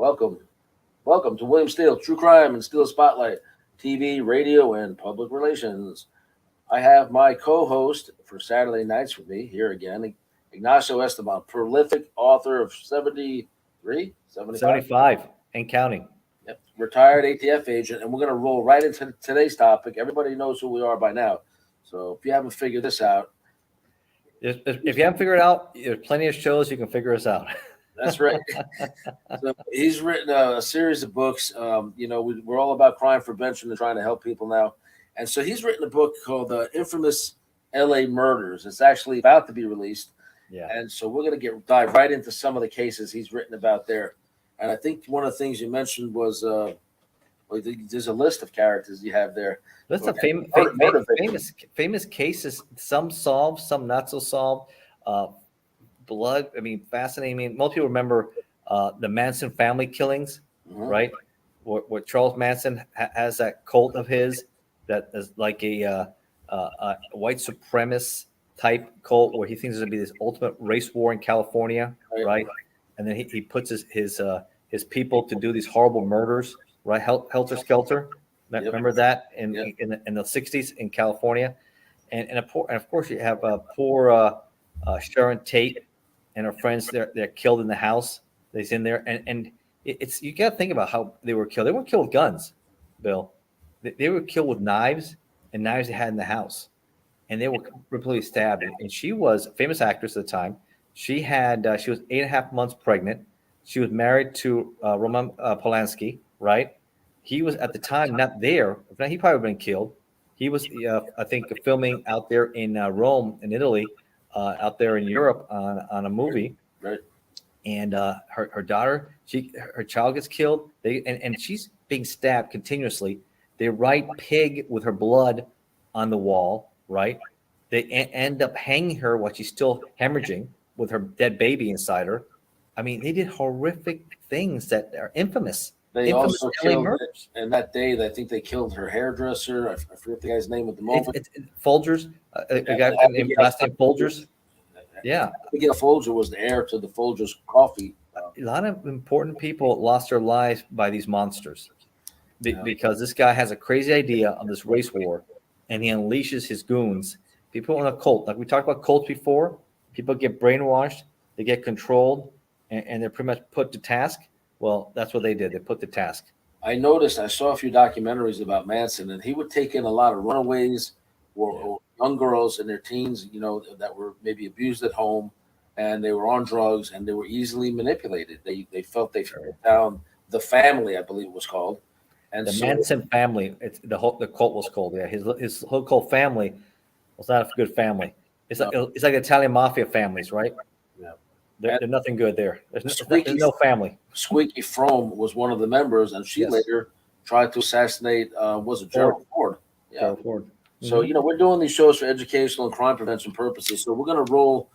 Welcome. Welcome to William Steele, True Crime and Steel Spotlight, TV, radio, and public relations. I have my co host for Saturday nights with me here again, Ignacio Esteban, prolific author of 73, 75? 75 and counting. Yep. Retired ATF agent. And we're going to roll right into today's topic. Everybody knows who we are by now. So if you haven't figured this out, If you haven't figured it out, there's plenty of shows you can figure us out. that's right. So he's written a series of books. We're all about crime prevention and trying to help people now. And so he's written a book called The Infamous LA Murders. It's actually about to be released. Yeah. And so we're going to dive right into some of the cases he's written about there. And I think one of the things you mentioned was there's a list of characters you have there. List of famous cases, some solved, some not so solved. Blood, fascinating. Most people remember the Manson family killings, right? Where Charles Manson has that cult of his that is like a white supremacist type cult where he thinks there's going to be this ultimate race war in California, right? And then he puts his people to do these horrible murders, right? Helter Skelter. Remember that in the 60s in California, and of course you have poor Sharon Tate and her friends. They're killed in the house. They're in there, and it's you got to think about how they were killed. They weren't killed with guns, Bill. They were killed with knives and knives they had in the house, and they were repeatedly stabbed. And she was a famous actress at the time. She was 8.5 months pregnant. She was married to Roman Polanski, right? He was at the time not there. He probably would have been killed. He was, I think, filming out there in Rome, in Italy, out there in Europe on a movie. Right. And her daughter, her child gets killed. And she's being stabbed continuously. They write pig with her blood on the wall, right? They end up hanging her while she's still hemorrhaging with her dead baby inside her. They did horrific things that are infamous. They also killed, and that day, I think they killed her hairdresser. I forget the guy's name at the moment. It's Folgers, a guy named last name Folgers. Yeah. Miguel Folger was the heir to the Folgers coffee. A lot of important people lost their lives by these monsters because this guy has a crazy idea of this race war, and he unleashes his goons. People in a cult, like we talked about cults before, people get brainwashed, they get controlled, and they're pretty much put to task. Well, that's what they did. They put the task. I saw a few documentaries about Manson, and he would take in a lot of runaways or young girls in their teens, that were maybe abused at home, and they were on drugs, and they were easily manipulated. They felt they found the family, I believe it was called. And the Manson family, the cult was called. Yeah, his whole cult family was not a good family. It's like Italian mafia families, right? Yeah. They're nothing good there. There's no family. Squeaky Frome was one of the members, and she later tried to assassinate, Gerald Ford? Yeah. Gerald Ford. Mm-hmm. So, we're doing these shows for educational and crime prevention purposes. So we're going to roll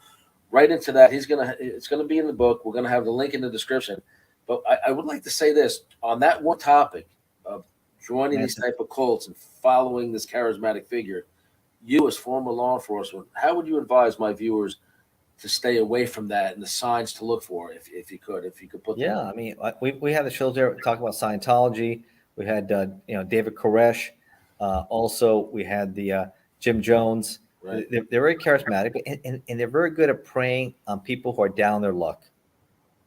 right into that. It's going to be in the book. We're going to have the link in the description. But I would like to say this on that one topic of joining these type of cults and following this charismatic figure. You, as former law enforcement, how would you advise my viewers to stay away from that and the signs to look for, if you could put them? Yeah, we have the shows there talk about Scientology. We had David Koresh. Also, we had the Jim Jones. Right. They're very charismatic, and they're very good at preying on people who are down on their luck.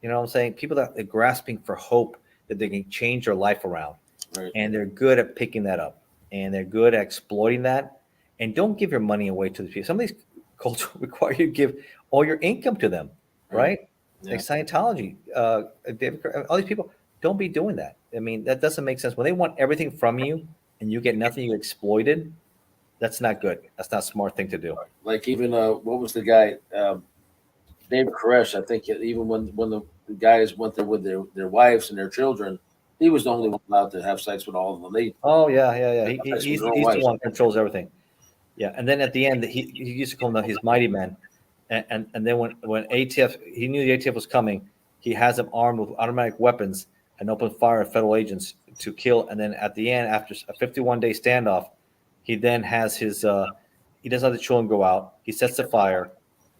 You know what I'm saying? People that are grasping for hope that they can change their life around. Right. And they're good at picking that up, and they're good at exploiting that. And don't give your money away to the people. Some of these cults require you to give all your income to them, right? Yeah. Like Scientology, David, all these people, don't be doing that. That doesn't make sense. When they want everything from you and you get nothing, you exploited, that's not good. That's not a smart thing to do. Like even, what was the guy, David Koresh, I think even when the guys went there with their wives and their children, he was the only one allowed to have sex with all of them. He's the one who controls everything. Yeah, and then at the end, he used to call them his mighty men. And then when ATF, he knew the ATF was coming, he has them armed with automatic weapons and open fire at federal agents to kill. And then at the end, after a 51-day standoff, he then has he doesn't let the children go out. He sets the fire,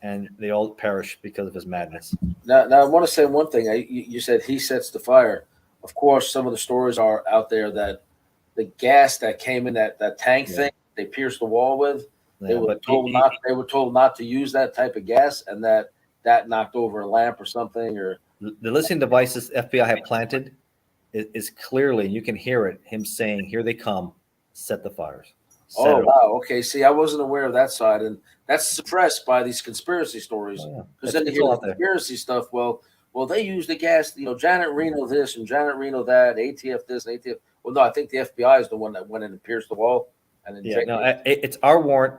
and they all perish because of his madness. Now I want to say one thing. You said he sets the fire. Of course, some of the stories are out there that the gas that came in that tank thing they pierced the wall with, they were told not to use that type of gas, and that knocked over a lamp or something. Or the listening devices FBI have planted is clearly, you can hear it, him saying, "Here they come, set the fires." Wow, okay. See, I wasn't aware of that side, and that's suppressed by these conspiracy stories. Because then you hear the conspiracy stuff. Well, they use the gas. Janet Reno this and Janet Reno that, ATF this, ATF. Well, no, I think the FBI is the one that went in and pierced the wall. And then it's our warrant.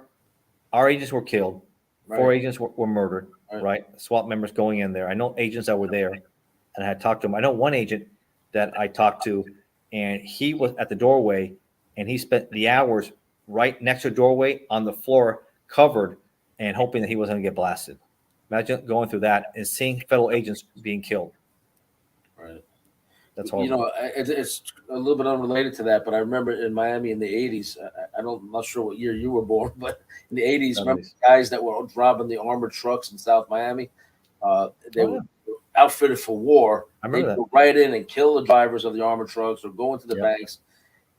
Our agents were killed. Right. 4 agents were murdered. Right. SWAT members going in there. I know agents that were there, and I had talked to them. I know one agent that I talked to, and he was at the doorway, and he spent the hours right next to the doorway on the floor, covered, and hoping that he wasn't going to get blasted. Imagine going through that and seeing federal agents being killed. Right. That's horrible. It's a little bit unrelated to that, but I remember in Miami in the 80s, I'm not sure what year you were born, but in the 80s, remember the guys that were robbing the armored trucks in South Miami? They were outfitted for war. They go right in and kill the drivers of the armored trucks or go into the banks.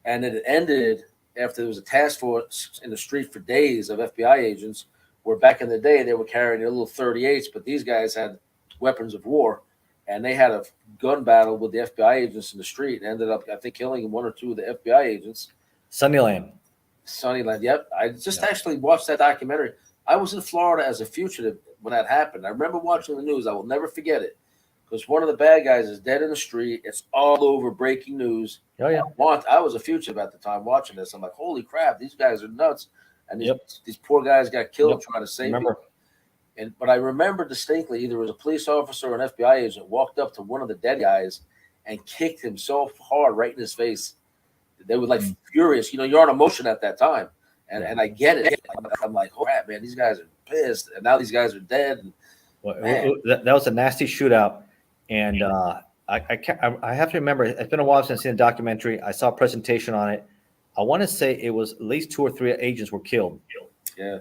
And it ended after there was a task force in the street for days of FBI agents, where back in the day they were carrying their little 38s, but these guys had weapons of war, and they had a gun battle with the FBI agents in the street, and ended up, I think, killing 1 or 2 of the FBI agents. Sunnyland, yep. I just actually watched that documentary. I was in Florida as a fugitive when that happened. I remember watching the news. I will never forget it, because one of the bad guys is dead in the street. It's all over, breaking news. Oh, yeah. I was a fugitive at the time watching this. I'm like, holy crap, these guys are nuts. And these poor guys got killed trying to save them. But I remember distinctly, either it was a police officer or an FBI agent walked up to one of the dead guys and kicked him so hard right in his face. They were like furious. You're on emotion at that time. And I get it. I'm like, oh, crap, man, these guys are pissed. And now these guys are dead. And, that was a nasty shootout. And I have to remember, it's been a while since I've seen a documentary. I saw a presentation on it. I want to say it was at least 2 or 3 agents were killed. Yeah.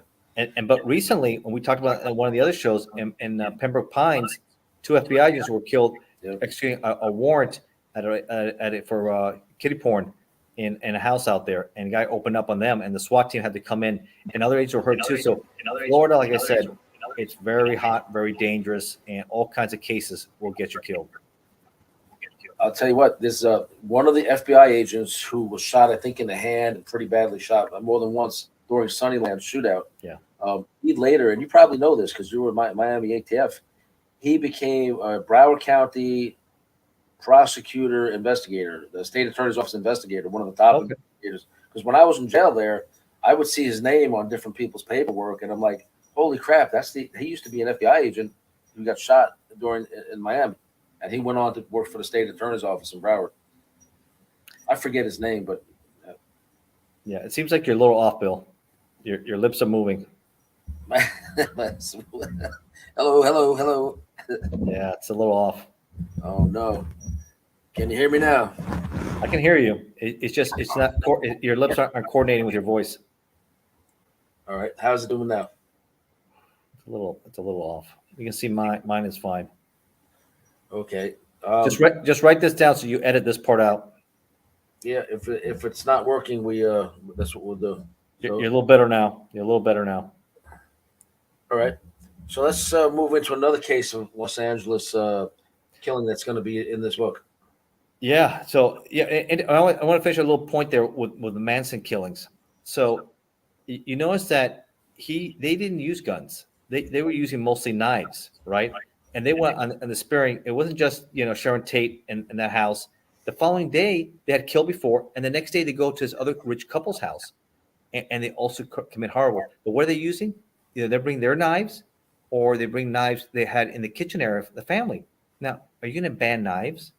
But recently, when we talked about one of the other shows in Pembroke Pines, 2 FBI agents were killed, executing a warrant for kiddie porn in a house out there, and a guy opened up on them, and the SWAT team had to come in, and other agents were hurt too. So Florida, like I said, it's very hot, very dangerous, and all kinds of cases will get you killed. I'll tell you what, there's one of the FBI agents who was shot, I think, in the hand, and pretty badly shot more than once during Sunnyland shootout. Yeah. He later, and you probably know this because you were Miami ATF, he became a Broward County prosecutor investigator, the state attorney's office investigator, one of the top investigators. Because when I was in jail there, I would see his name on different people's paperwork, and I'm like, holy crap, he used to be an FBI agent who got shot in Miami. And he went on to work for the state attorney's office in Broward. I forget his name, but yeah, it seems like you're a little off, Bill. Your lips are moving. Hello. Yeah, it's a little off. Oh no! Can you hear me now? I can hear you. It's not. Your lips aren't coordinating with your voice. All right, how's it doing now? It's a little off. You can see mine is fine. Okay. Just write this down so you edit this part out. Yeah, if it's not working, that's what we'll do. You're a little better now. All right. So let's move into another case of Los Angeles killing that's going to be in this book. Yeah. So and I want to finish a little point there with the Manson killings. So you notice that they didn't use guns. They were using mostly knives, right? And they went on the sparing. It wasn't just Sharon Tate in that house. The following day they had killed before, and the next day they go to this other rich couple's house, and they also commit horrible. But what are they using? Either they bring their knives, or they bring knives they had in the kitchen area of the family. Now, are you going to ban knives?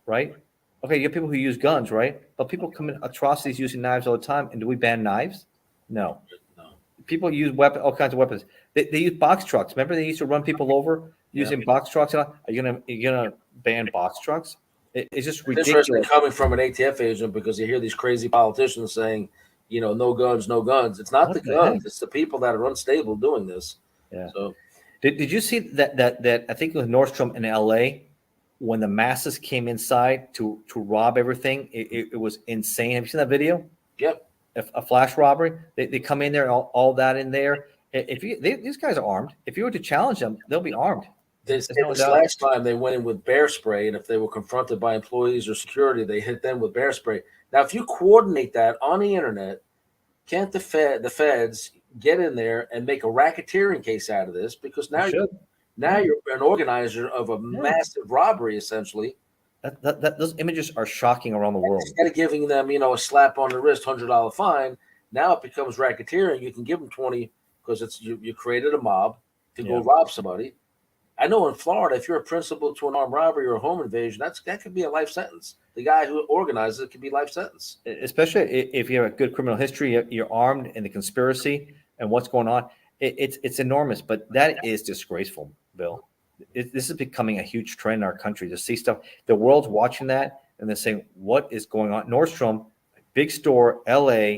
Right? Okay, you have people who use guns, right? But people commit atrocities using knives all the time. And do we ban knives? No. People use all kinds of weapons. They use box trucks. Remember, they used to run people over using box trucks. Are you gonna ban box trucks? It's just ridiculous. Interesting coming from an ATF agent, because you hear these crazy politicians saying, no guns, no guns. It's not the guns; it's the people that are unstable doing this. Yeah. So, did you see that I think it was Nordstrom in LA? when the masses came inside to rob everything, it was insane. Have you seen that video? Yep. A flash robbery. They come in there, all that in there. If these guys are armed. If you were to challenge them, they'll be armed. They There's said no this doubt. last time they went in with bear spray, and if they were confronted by employees or security, they hit them with bear spray. Now, if you coordinate that on the internet, can't the feds get in there and make a racketeering case out of this? Because now you're an organizer of a massive robbery, essentially. Those images are shocking around the world. Instead of giving them, a slap on the wrist, $100 fine, now it becomes racketeering. You can give them 20 because it's you created a mob to go rob somebody. I know in Florida, if you're a principal to an armed robbery or a home invasion, that could be a life sentence. The guy who organizes it could be life sentence. Especially if you have a good criminal history, you're armed in the conspiracy and what's going on. It's enormous, but that is disgraceful, Bill. This is becoming a huge trend in our country to see stuff. The world's watching that and they're saying, what is going on? Nordstrom, big store, LA,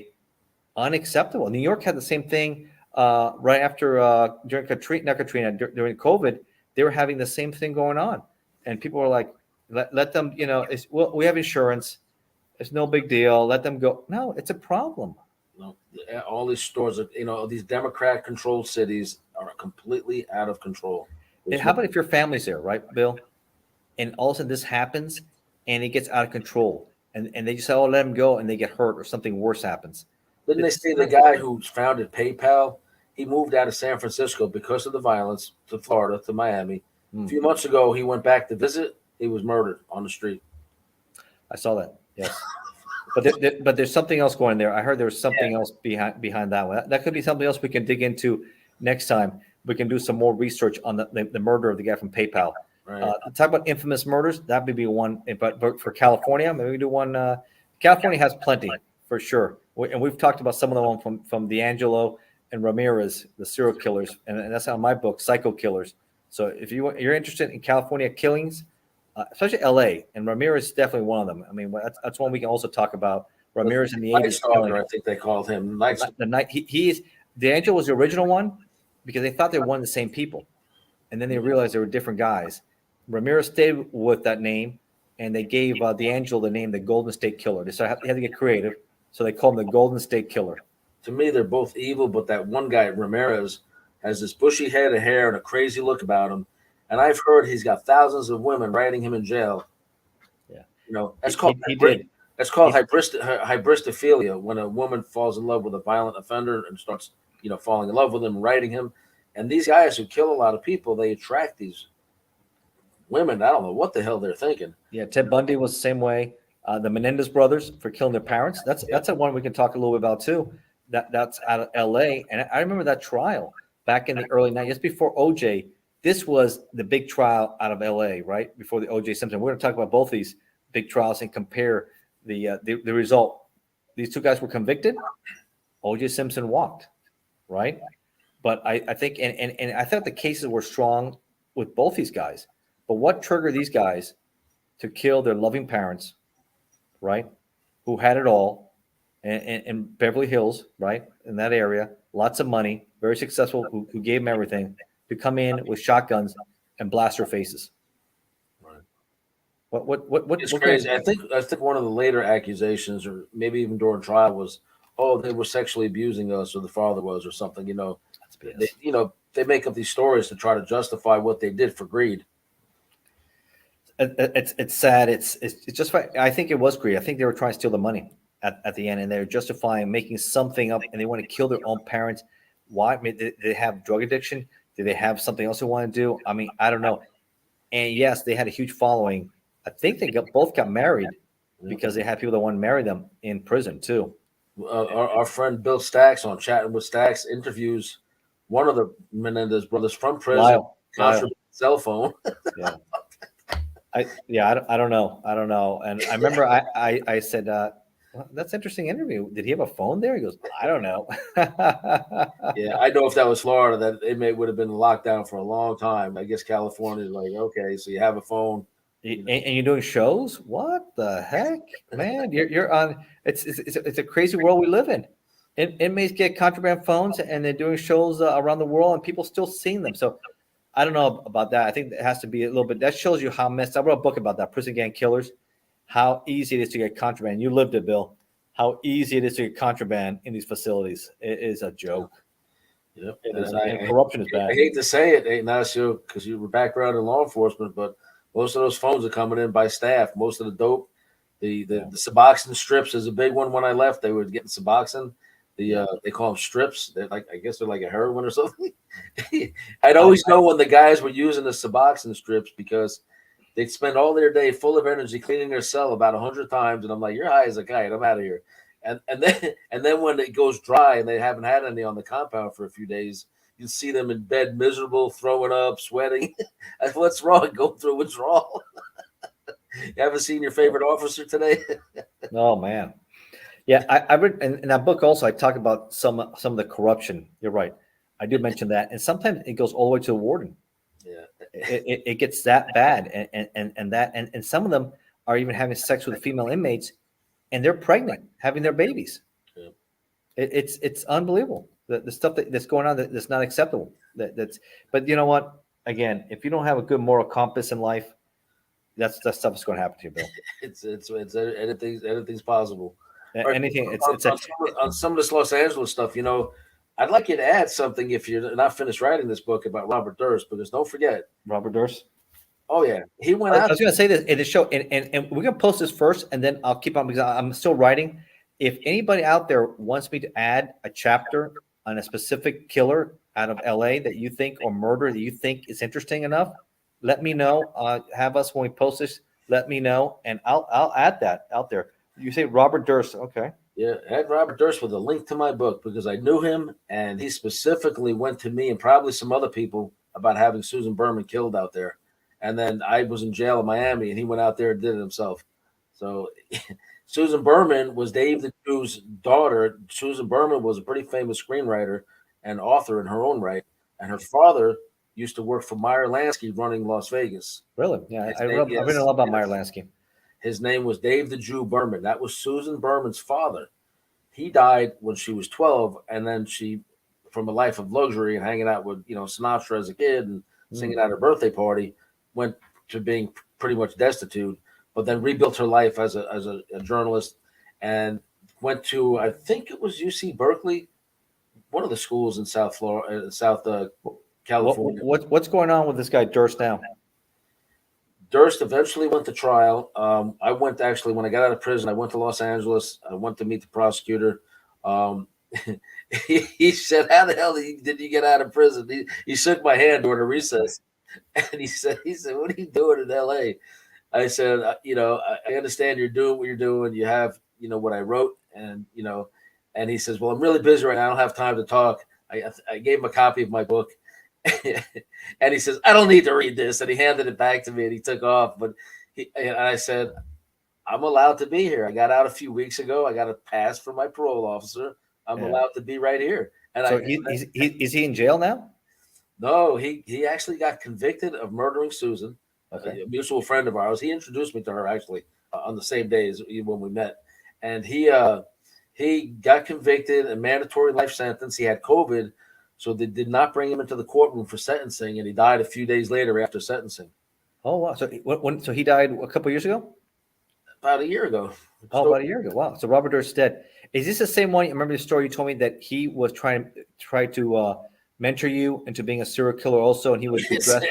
unacceptable. New York had the same thing right after during during COVID. They were having the same thing going on. And people were like, let them, we have insurance. It's no big deal. Let them go. No, it's a problem. No, all these stores, these Democrat-controlled cities are completely out of control. How about if your family's there, right, Bill? And all of a sudden this happens and it gets out of control. And they just say, oh, let them go, and they get hurt or something worse happens. Didn't they say the guy who founded PayPal, he moved out of San Francisco because of the violence to Florida, to Miami. A few months ago, he went back to visit. He was murdered on the street. I saw that, yes. But there's something else going there. I heard there was something else behind that one. That could be something else we can dig into next time. We can do some more research on the murder of the guy from PayPal. Right. Talk about infamous murders. That would be one. But for California, maybe we do one. California has plenty for sure. And we've talked about some of them from D'Angelo and Ramirez, the serial killers, and that's on my book, Psycho Killers. So if you're interested in California killings, especially LA, and Ramirez is definitely one of them. I mean, that's one we can also talk about. Ramirez in the 80s. I think they called him. He is. D'Angelo was the original one because they thought they were one of the same people, and then they realized they were different guys. Ramirez stayed with that name, and they gave D'Angelo the name the Golden State Killer. They had to get creative, so they called him the Golden State Killer. To me, they're both evil, but that one guy, Ramirez, has this bushy head of hair and a crazy look about him. And I've heard he's got thousands of women writing him in jail. Yeah, that's called hybristophilia, when a woman falls in love with a violent offender and starts, falling in love with him, writing him. And these guys who kill a lot of people, they attract these women. I don't know what the hell they're thinking. Yeah, Ted Bundy was the same way. The Menendez brothers for killing their parents. That's a one we can talk a little bit about too. That's out of L.A. And I remember that trial back in the early 90s, just before OJ. This was the big trial out of L.A., right? Before the OJ Simpson. We're going to talk about both these big trials and compare the result. These two guys were convicted. OJ Simpson walked, right? But I think, and I thought the cases were strong with both these guys. But what triggered these guys to kill their loving parents, right? Who had it all in Beverly Hills, right? In that area, lots of money, very successful, who gave them everything, to come in with shotguns and blast their faces. Right. What it's crazy. I think one of the later accusations, or maybe even during trial, was, oh, they were sexually abusing us, or the father was, or something. They make up these stories to try to justify what they did for greed. It's sad. It's just. I think it was greed. I think they were trying to steal the money at the end, and they're justifying making something up, and they want to kill their own parents. Why? Did they have drug addiction? Did they have something else they want to do? I mean, I don't know. And yes, they had a huge following. I think they both got married because they had people that want to marry them in prison too. Our friend Bill Stacks on Chatting with Stacks interviews one of the Menendez brothers from prison. Lyle. Cell phone. Yeah. I don't know. And I remember I said, well, that's an interesting interview. Did he have a phone there? He goes, I don't know. Yeah, I know if that was Florida, that inmate would have been locked down for a long time. I guess California is like, okay, so you have a phone. And you're doing shows? What the heck, man? You're on. It's a crazy world we live in. Inmates get contraband phones, and they're doing shows around the world, and people still seeing them. So I don't know about that. I think it has to be a little bit. That shows you how messed. I wrote a book about that, prison gang killers, how easy it is to get contraband. You lived it, Bill. How easy it is to get contraband in these facilities. It is a joke. Yep. And corruption is bad. I hate to say it, Ignacio, because you were background in law enforcement, but most of those phones are coming in by staff. Most of the dope, the Suboxone strips is a big one. When I left, they were getting Suboxone. They call them strips. They're like, I guess they're like a heroin or something. I'd always know when the guys were using the Suboxone strips because they'd spend all their day full of energy cleaning their cell about 100 times, and I'm like, you're high as a kite. I'm out of here. And then when it goes dry and they haven't had any on the compound for a few days, you see them in bed, miserable, throwing up, sweating. What's wrong? Go through withdrawal. You haven't seen your favorite officer today? Oh man. Yeah, I read in that book also. I talk about some of the corruption. You're right. I do mention that, and sometimes it goes all the way to the warden. Yeah, it gets that bad, and some of them are even having sex with female inmates, and they're pregnant, having their babies. yeah. It's unbelievable the stuff that's going on that's not acceptable. But you know what? Again, if you don't have a good moral compass in life, that stuff is going to happen to you, Bill. It's anything's possible. Anything. On some of this Los Angeles stuff, I'd like you to add something if you're not finished writing this book about Robert Durst, because don't forget Robert Durst. Oh yeah, he went out. I was going to say this in the show, and we're going to post this first, and then I'll keep on because I'm still writing. If anybody out there wants me to add a chapter on a specific killer out of LA that you think, or murder that you think is interesting enough, let me know. Have us when we post this. Let me know, and I'll add that out there. You say Robert Durst, okay? Yeah, add Robert Durst with a link to my book because I knew him, and he specifically went to me and probably some other people about having Susan Berman killed out there. And then I was in jail in Miami, and he went out there and did it himself. So Susan Berman was Dave the Jew's daughter. Susan Berman was a pretty famous screenwriter and author in her own right, and her father used to work for Meyer Lansky running Las Vegas. Really? Yeah, I've read a lot about Meyer Lansky. His name was Dave the Jew Berman. That was Susan Berman's father. He died when she was 12, and then she, from a life of luxury and hanging out with Sinatra as a kid and singing at her birthday party, went to being pretty much destitute. But then rebuilt her life as a journalist, and went to, I think it was UC Berkeley, one of the schools in South Florida, South California. What's going on with this guy Durst now? Durst eventually went to trial. I went actually when I got out of prison. I went to Los Angeles. I went to meet the prosecutor. He said, "How the hell did you get out of prison?" He shook my hand during a recess, and he said, "What are you doing in L.A.?" I said, I understand you're doing what you're doing. You have, what I wrote, and and he says, "Well, I'm really busy right now. I don't have time to talk." I gave him a copy of my book. And he says, "I don't need to read this." And he handed it back to me and he took off. But and I said, "I'm allowed to be here. I got out a few weeks ago. I got a pass from my parole officer. I'm allowed to be right here." And so is he in jail now? No, he actually got convicted of murdering Susan, okay. A mutual friend of ours. He introduced me to her actually on the same day as when we met. And he got convicted, a mandatory life sentence. He had COVID. So they did not bring him into the courtroom for sentencing, and he died a few days later after sentencing. Oh wow! So he died a couple of years ago? About a year ago. About a year ago. Wow! So Robert Durst dead. Is this the same one? You remember the story you told me that he was trying to mentor you into being a serial killer also, and he would be dressed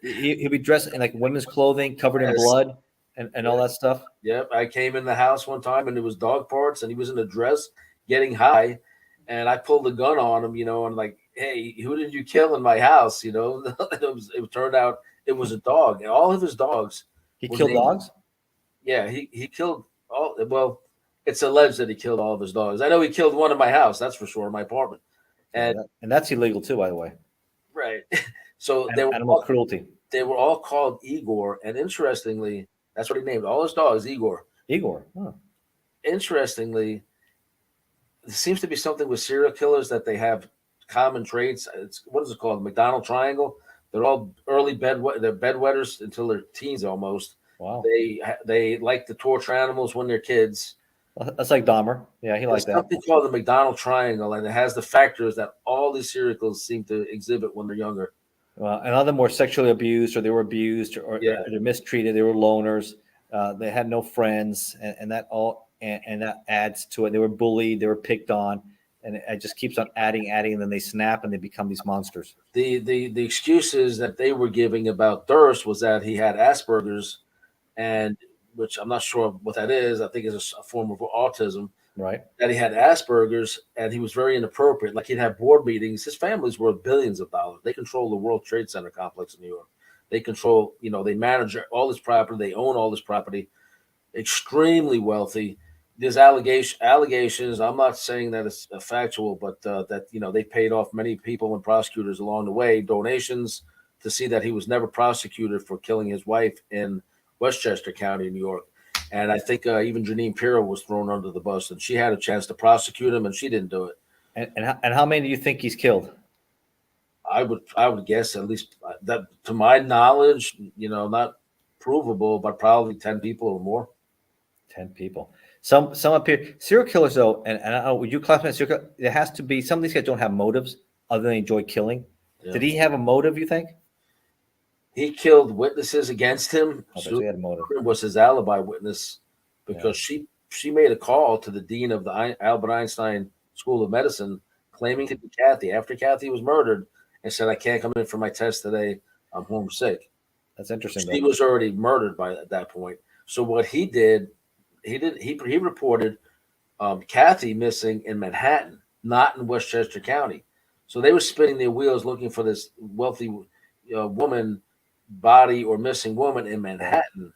he'd be dressed in like women's clothing, covered in blood, and all that stuff. Yep, I came in the house one time and there was dog parts, and he was in a dress getting high. And I pulled a gun on him, and like, "Hey, who did you kill in my house?" It turned out it was a dog, and all of his dogs. He killed dogs? Yeah, he killed all. Well, it's alleged that he killed all of his dogs. I know he killed one in my house, that's for sure, in my apartment, and that's illegal too, by the way. Right. So animal cruelty. They were all called Igor, and interestingly, that's what he named all his dogs, Igor. Igor. Huh. Interestingly, there seems to be something with serial killers that they have common traits. What is it called? The McDonald Triangle. They're all early they're bedwetters until they're teens almost. Wow. They like to torture animals when they're kids. That's like Dahmer. Yeah, he likes that. Something called the McDonald Triangle, and it has the factors that all these serial killers seem to exhibit when they're younger. Well, and other more sexually abused, or they were abused, or Yeah. they're mistreated. They were loners. They had no friends, and that all and that adds to it. They were bullied. They were picked on, and it just keeps on adding, and then they snap and they become these monsters. The excuses that they were giving about Durst was that he had Asperger's, and which I'm not sure what that is. I think it's a form of autism. Right. That he had Asperger's and he was very inappropriate. Like he'd have board meetings. His family's worth billions of dollars. They control the World Trade Center complex in New York. They control, they manage all this property. They own all this property. Extremely wealthy. There's allegations. I'm not saying that it's factual, but that they paid off many people and prosecutors along the way donations to see that he was never prosecuted for killing his wife in Westchester County, New York. And I think even Janine Pirro was thrown under the bus, and she had a chance to prosecute him, and she didn't do it. And how many do you think he's killed? I would guess at least that, to my knowledge, not provable, but probably 10 people or more. 10 people. Some appear serial killers though, and I don't know, would you classify serial killer? There has to be some of these guys don't have motives other than they enjoy killing. Yeah. Did he have a motive? You think? He killed witnesses against him. So he had a motive. Was his alibi witness because she made a call to the dean of the Albert Einstein School of Medicine claiming to be Kathy after Kathy was murdered and said, "I can't come in for my test today. I'm home sick." That's interesting. She was already murdered by at that point. So what he did, he reported Kathy missing in Manhattan, not in Westchester County. So they were spinning their wheels looking for this wealthy woman body or missing woman in Manhattan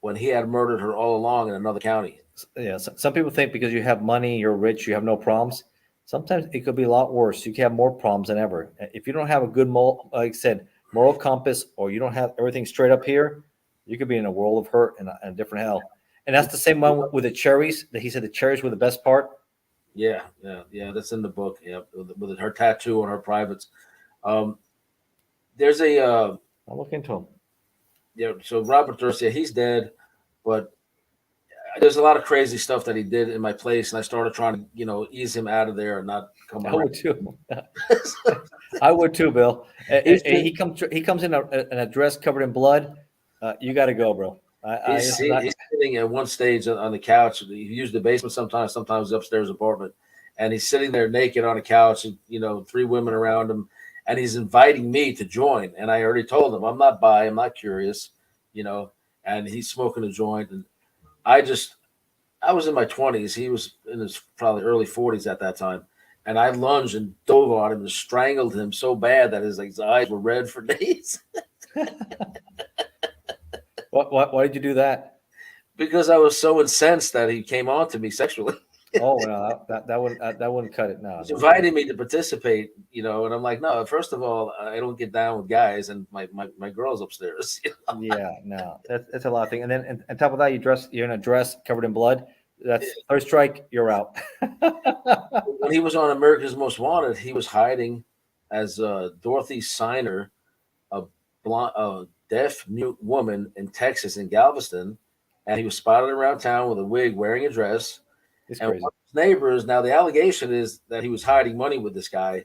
when he had murdered her all along in another county. Yeah, some people think because you have money, you're rich, you have no problems. Sometimes it could be a lot worse. You can have more problems than ever. If you don't have a good, like I said, moral compass, or you don't have everything straight up here, you could be in a world of hurt and a different hell. And that's the same one with the cherries. That he said the cherries were the best part. Yeah. That's in the book. Yeah, with her tattoo on her privates. There's a. I'll look into him. Yeah. So Robert Durst, he's dead, but there's a lot of crazy stuff that he did in my place, and I started trying to, ease him out of there and not come. I would too. I would too, Bill. He comes in a dress covered in blood. You got to go, bro. He's sitting at one stage on the couch. He used the basement sometimes upstairs apartment, and he's sitting there naked on a couch, and 3 women around him, and he's inviting me to join. And I already told him I'm not bi, I'm not curious, and he's smoking a joint, and I was in my 20s. He was in his probably early 40s at that time. And I lunged and dove on him and strangled him so bad that his eyes were red for days. Why did you do that? Because I was so incensed that he came on to me sexually. Oh, no, that wouldn't cut it. No, he's inviting me to participate, and I'm like, no. First of all, I don't get down with guys, and my girl's upstairs. Yeah, no, that's a lot of things. And then on top of that, you're in a dress covered in blood. That's third strike, you're out. When he was on America's Most Wanted, he was hiding as Dorothy Siner, a deaf mute woman in Texas in Galveston, and he was spotted around town with a wig, wearing a dress. It's and crazy. One of his neighbors. Now the allegation is that he was hiding money with this guy,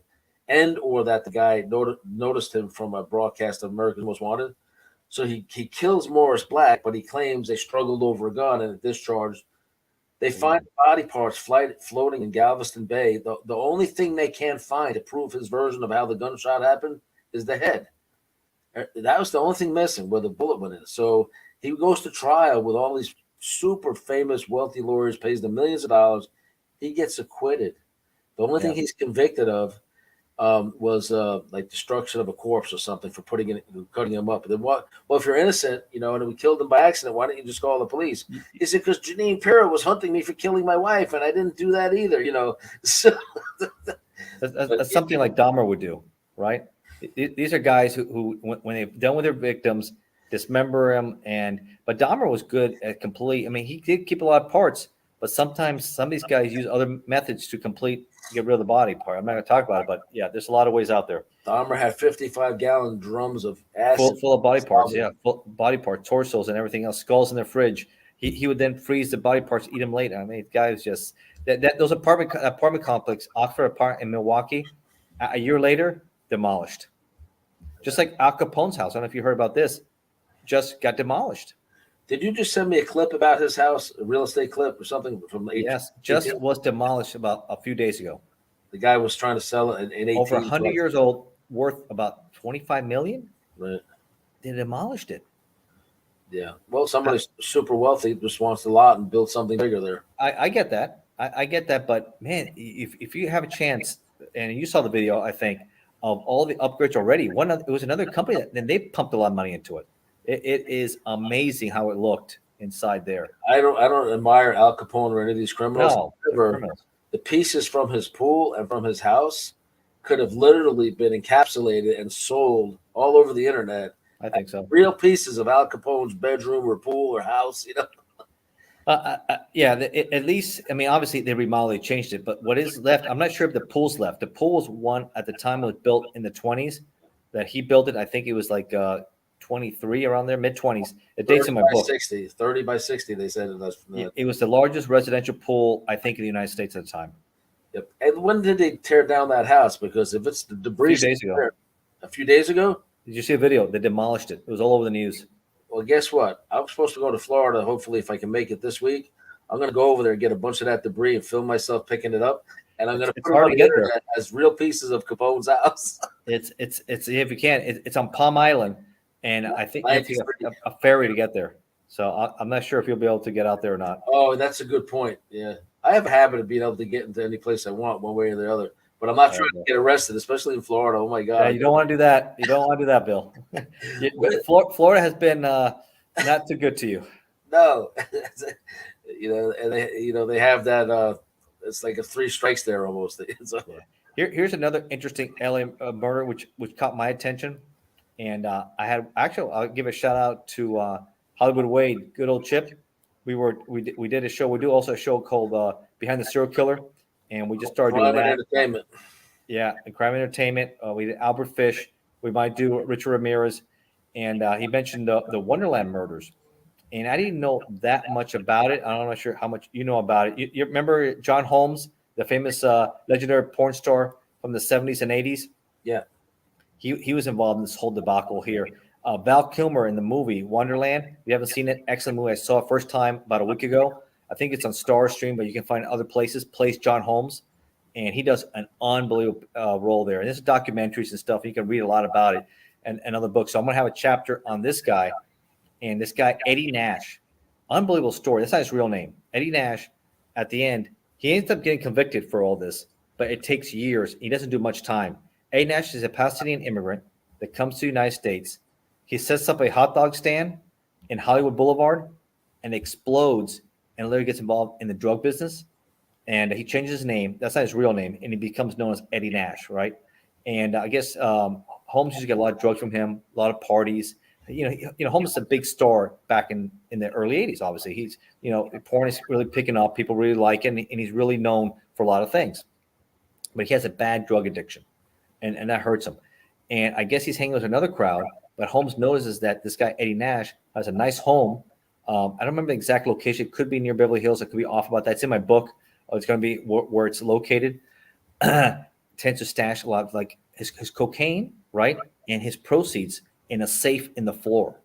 or that the guy noticed him from a broadcast of America's Most Wanted. So he kills Morris Black, but he claims they struggled over a gun and a discharge. They find body parts floating in Galveston Bay. The only thing they can't find to prove his version of how the gunshot happened is the head. That was the only thing missing, where the bullet went in. So he goes to trial with all these super famous, wealthy lawyers, pays them millions of dollars. He gets acquitted. The only thing he's convicted of was like destruction of a corpse or something for cutting him up. Then what? Well, if you're innocent, and we killed him by accident, why don't you just call the police? He said, because Janine Pirro was hunting me for killing my wife, and I didn't do that either. So that's something like Dahmer would do, right? These are guys who when they've done with their victims, dismember them. But Dahmer was good at complete. I mean, he did keep a lot of parts, but sometimes some of these guys use other methods to get rid of the body part. I'm not going to talk about it, but yeah, there's a lot of ways out there. Dahmer had 55-gallon drums of acid full of body parts. Yeah, full body parts, torsos, and everything else. Skulls in their fridge. He would then freeze the body parts, eat them later. I mean, guys just those apartment complex, Oxford apartment in Milwaukee, a year later demolished. Just like Al Capone's house. I don't know if you heard about this. Just got demolished. Did you just send me a clip about his house, a real estate clip or something from Yes, just was demolished about a few days ago. The guy was trying to sell it in 18. Over 100 years old, worth about 25 million. Right. They demolished it. Yeah. Well, somebody super wealthy just wants a lot and build something bigger there. I get that. I get that. But man, if you have a chance, and you saw the video, I think, of all the upgrades already. It was another company that then they pumped a lot of money into it. It is amazing how it looked inside there. I don't admire Al Capone or any of these criminals. No, However, the pieces from his pool and from his house could have literally been encapsulated and sold all over the internet. I think so. Real pieces of Al Capone's bedroom or pool or house, you know. Yeah, at least, I mean, obviously they remodeled, they changed it, but what is left, I'm not sure if the pool's left. The pool was one at the time it was built in the 20s that he built it. I think it was like 23 around there, mid-20s. It dates in my book. 30 by 60, they said. It was the largest residential pool, I think, in the United States at the time. Yep. And when did they tear down that house? Because if it's the debris. A few days ago? Did you see a video? They demolished it. It was all over the news. Well, guess what? I'm supposed to go to Florida, hopefully, if I can make it this week. I'm going to go over there and get a bunch of that debris and film myself picking it up. And I'm going to put it on the internet as real pieces of Capone's house. It's if you can, it's on Palm Island. And I think you have to get a ferry to get there. So I'm not sure if you'll be able to get out there or not. Oh, that's a good point. Yeah. I have a habit of being able to get into any place I want one way or the other. But I'm not trying to get arrested, especially in Florida. Oh, my God. Yeah, you don't want to do that. You don't want to do that, Bill. Florida has been not too good to you. No. And they have that it's like a 3 strikes there almost. So. Yeah. Here's another interesting LA murder which caught my attention. And I'll give a shout out to Hollywood Wade, good old Chip. We did a show. We do also a show called Behind the Serial Killer, and we just started doing that. Entertainment. Yeah, and Crime Entertainment. We did Albert Fish. We might do Richard Ramirez, and he mentioned the Wonderland murders. And I didn't know that much about it. I'm not sure how much you know about it. You remember John Holmes, the famous legendary porn star from the 70s and 80s? Yeah. He was involved in this whole debacle here. Val Kilmer in the movie Wonderland. If you haven't seen it, excellent movie. I saw it first time about a week ago. I think it's on Star Stream, but you can find it other places. Plays John Holmes, and he does an unbelievable role there. And this is documentaries and stuff. You can read a lot about it and other books. So I'm going to have a chapter on this guy. And this guy, Eddie Nash, unbelievable story. That's not his real name. Eddie Nash, at the end, he ends up getting convicted for all this, but it takes years. He doesn't do much time. Eddie Nash is a Palestinian immigrant that comes to the United States. He sets up a hot dog stand in Hollywood Boulevard and explodes and literally gets involved in the drug business. And he changes his name. That's not his real name. And he becomes known as Eddie Nash, right? And I guess Holmes used to get a lot of drugs from him, a lot of parties. Holmes is a big star back in the early 80s, obviously. He's, porn is really picking up. People really like it, and he's really known for a lot of things. But he has a bad drug addiction, and that hurts him. And I guess he's hanging with another crowd, but Holmes notices that this guy, Eddie Nash, has a nice home. I don't remember the exact location. It could be near Beverly Hills. It could be off about that. It's in my book. It's going to be where it's located. Tends to stash a lot of like his cocaine, right? And his proceeds in a safe in the floor.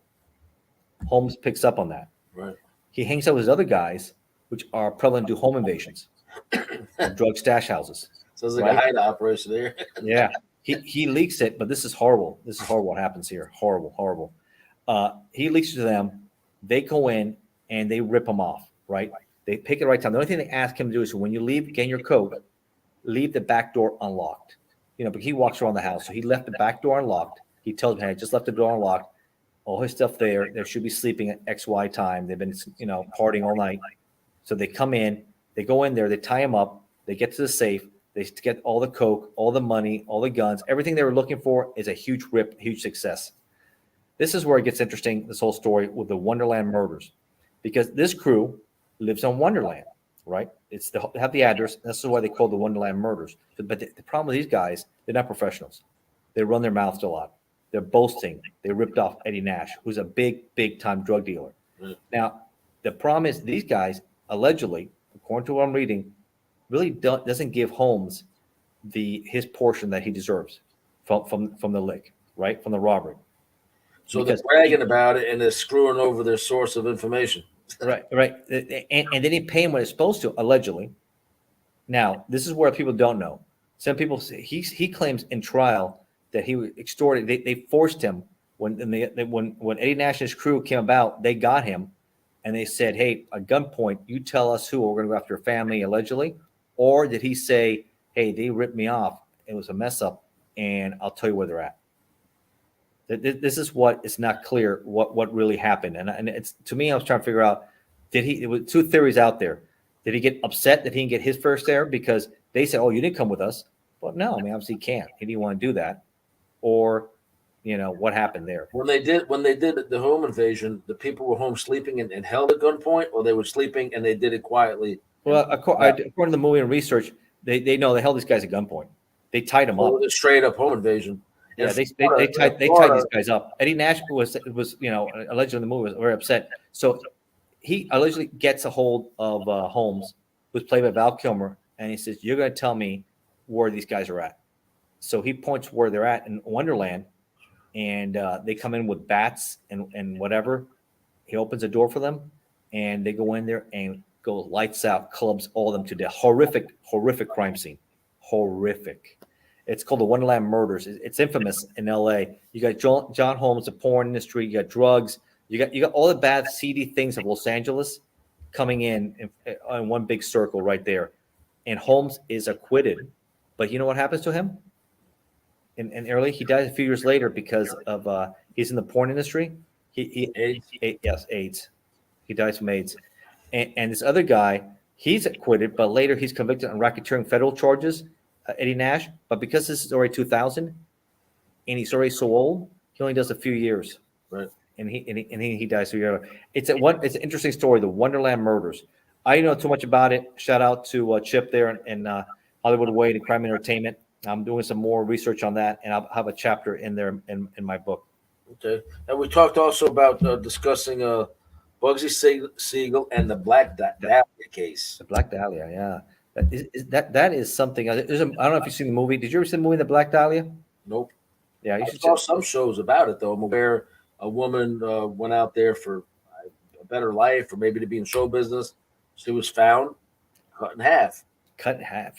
Holmes picks up on that. Right. He hangs out with his other guys, which are prevalent to home invasions, drug stash houses. Sounds like a hideout operation there. Yeah. He leaks it, but this is horrible. This is horrible what happens here. Horrible. He leaks it to them. They go in and they rip him off, right? They pick it right time. The only thing they ask him to do is when you leave, getting your coat, leave the back door unlocked. But he walks around the house. So he left the back door unlocked. He tells me, hey, I just left the door unlocked. All his stuff there. They should be sleeping at XY time. They've been, partying all night. So they come in, they go in there, they tie him up, they get to the safe, they get all the coke, all the money, all the guns. Everything they were looking for is a huge rip, huge success. This is where it gets interesting, this whole story with the Wonderland murders. Because this crew lives on Wonderland, right? They have the address. This is why they call the Wonderland murders. But the problem with these guys, they're not professionals. They run their mouths a lot. They're boasting. They ripped off Eddie Nash, who's a big time drug dealer. Mm. Now, the problem is these guys, allegedly, according to what I'm reading, really doesn't give Holmes his portion that he deserves from the lick. right, from the robbery. So they're bragging about it and they're screwing over their source of information. Right. And they didn't pay him what it's supposed to, allegedly. Now, this is where people don't know. Some people say he claims in trial that he was extorted. They forced him when Eddie Nash's crew came about. They got him, and they said, "Hey, at gunpoint, you tell us who, or we're going to go after your family," allegedly. Or did he say, "Hey, they ripped me off. It was a mess up, and I'll tell you where they're at." This is what is not clear what really happened, and it's, to me, I was trying to figure out, there was two theories out there. Did he get upset that he didn't get his first there because they said, "Oh, you didn't come with us"? But no, I mean, obviously he can't. He didn't want to do that. Or, what happened there? When they did the home invasion, the people were home sleeping and held at gunpoint, or they were sleeping and they did it quietly. Well, according to the movie and research, they know they held these guys at gunpoint. They tied them up. It was a straight up home invasion. Yeah, they tied these guys up. Eddie Nash was allegedly in the movie was very upset. So he allegedly gets a hold of Holmes, who's played by Val Kilmer, and he says, "You're going to tell me where these guys are at." So he points where they're at in Wonderland, and they come in with bats and whatever. He opens a door for them, and they go in there and go lights out, clubs all of them to death. Horrific crime scene. Horrific. It's called the Wonderland Murders. It's infamous in L.A. You got John Holmes, the porn industry. You got drugs. You got all the bad, seedy things of Los Angeles coming in one big circle right there. And Holmes is acquitted. But you know what happens to him? In early, he dies a few years later because of he's in the porn industry. AIDS. He dies from AIDS. And this other guy, he's acquitted, but later he's convicted on racketeering federal charges, Eddie Nash. But because this is already 2000, and he's already so old, he only does a few years. Right. And he dies 2 years later. It's an interesting story, the Wonderland Murders. I don't know too much about it. Shout out to Chip there in Hollywood Way and Crime Entertainment. I'm doing some more research on that, and I'll have a chapter in there in my book. Okay. And we talked also about discussing Bugsy Siegel and the Black Dahlia case. The Black Dahlia, yeah. That is something. I don't know if you've seen the movie. Did you ever see the movie The Black Dahlia? Nope. Yeah, I saw some shows about it, though, where a woman went out there for a better life, or maybe to be in show business. She was found cut in half.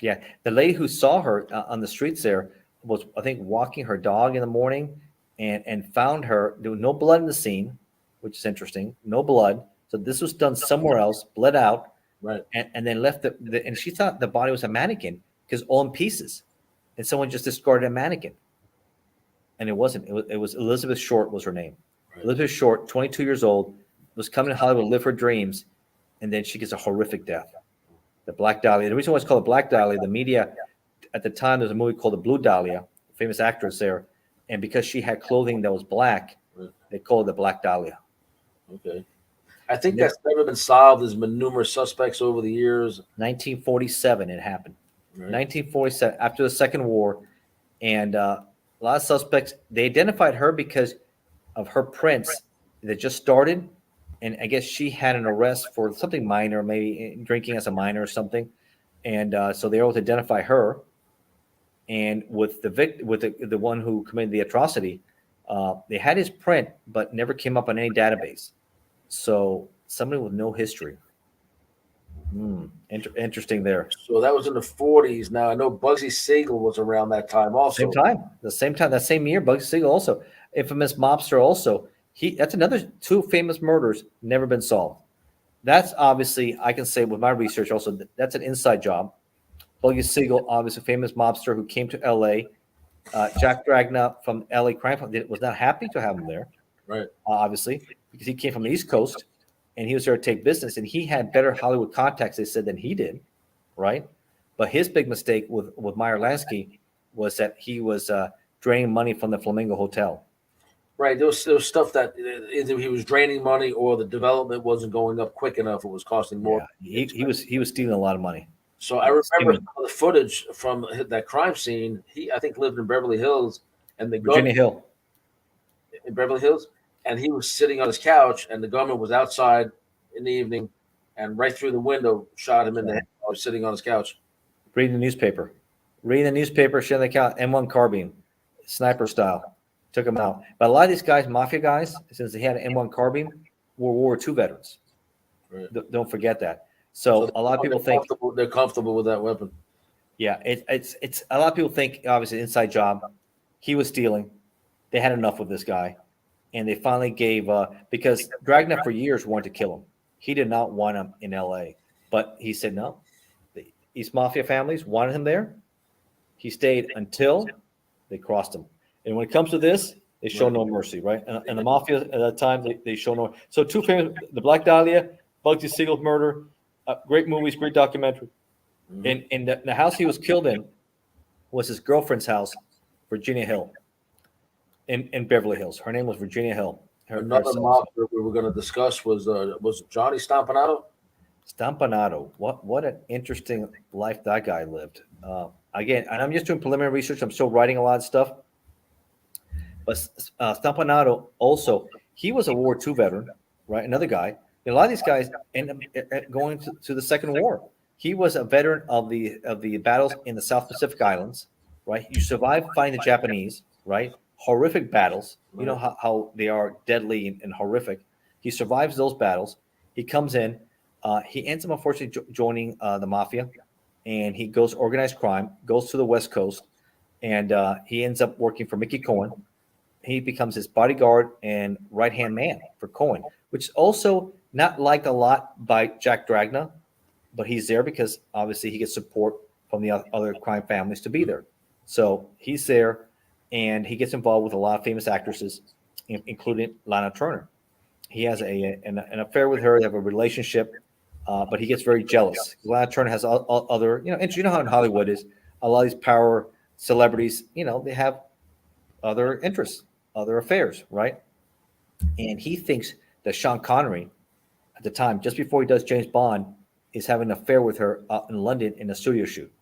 Yeah. The lady who saw her on the streets there was, I think, walking her dog in the morning and found her. There was no blood in the scene, which is interesting. No blood. So this was done somewhere else, bled out, right? And then left and she thought the body was a mannequin because all in pieces, and someone just discarded a mannequin. And it wasn't. It was Elizabeth Short was her name. Right. Elizabeth Short, 22 years old, was coming to Hollywood to live her dreams, and then she gets a horrific death. The Black Dahlia. The reason why it's called the Black Dahlia, the media at the time, there's a movie called The Blue Dahlia, famous actress there, and because she had clothing that was black, they called it the Black Dahlia. Okay. I think that's never been solved. There's been numerous suspects over the years. 1947 it happened. Right. 1947, after the Second War, and a lot of suspects, they identified her because of her prints that just started. And I guess she had an arrest for something minor, maybe drinking as a minor or something. And so they were able to identify her. And with the one who committed the atrocity, they had his print, but never came up on any database. So somebody with no history. Interesting there. So that was in the 40s. Now I know Bugsy Siegel was around that time also. The same year, Bugsy Siegel also. Infamous mobster also. That's another two famous murders never been solved. That's obviously, I can say with my research also, that's an inside job. Bugsy Siegel, obviously famous mobster who came to L.A. Jack Dragna from L.A. Crime was not happy to have him there, right? Obviously, because he came from the East Coast and he was there to take business, and he had better Hollywood contacts, they said, than he did, right? But his big mistake with Meyer Lansky was that he was draining money from the Flamingo Hotel. Right, there was stuff that either he was draining money or the development wasn't going up quick enough. It was costing more. Yeah, he was stealing a lot of money. So I remember the footage from that crime scene. He, I think, lived in Beverly Hills, and Virginia Hill. In Beverly Hills, and he was sitting on his couch, and the gunman was outside in the evening, and right through the window shot him in the head while he was sitting on his couch. Reading the newspaper, sitting on the couch, M1 carbine, sniper style. took them out. But a lot of these guys, mafia guys, since they had an M1 carbine, were World War II veterans. Right. Don't forget that. So a lot of people think they're comfortable with that weapon. Yeah, it's a lot of people think obviously inside job. He was stealing. They had enough with this guy, and they finally gave because Dragnet for years wanted to kill him. He did not want him in L.A., but he said no. These mafia families wanted him there. He stayed until they crossed him. And when it comes to this, they show no mercy, right? And the mafia at that time they show no. So two famous: the Black Dahlia, Bugsy Siegel murder, great movies, great documentary. And the house he was killed in was his girlfriend's house, Virginia Hill, in Beverly Hills. Her name was Virginia Hill. Another mob that we were going to discuss was Johnny Stompanato. Stompanato. What an interesting life that guy lived. Again, and I'm just doing preliminary research. I'm still writing a lot of stuff. But Stompanato also, he was a World War II veteran, right? Another guy. A lot of these guys end up going to the Second War. He was a veteran of the battles in the South Pacific Islands, right? You survive fighting the Japanese, right? Horrific battles. You know how they are deadly and horrific. He survives those battles. He comes in. He ends up unfortunately joining the mafia, and he goes organized crime, goes to the West Coast, and he ends up working for Mickey Cohen. He becomes his bodyguard and right-hand man for Cohen, which is also not liked a lot by Jack Dragna. But he's there because obviously he gets support from the other crime families to be there. So he's there, and he gets involved with a lot of famous actresses, including Lana Turner. He has an affair with her. They have a relationship, but he gets very jealous. Lana Turner has other, you know how in Hollywood is a lot of these power celebrities. They have other interests, other affairs, right? And he thinks that Sean Connery, at the time, just before he does James Bond, is having an affair with her out in London in a studio shoot.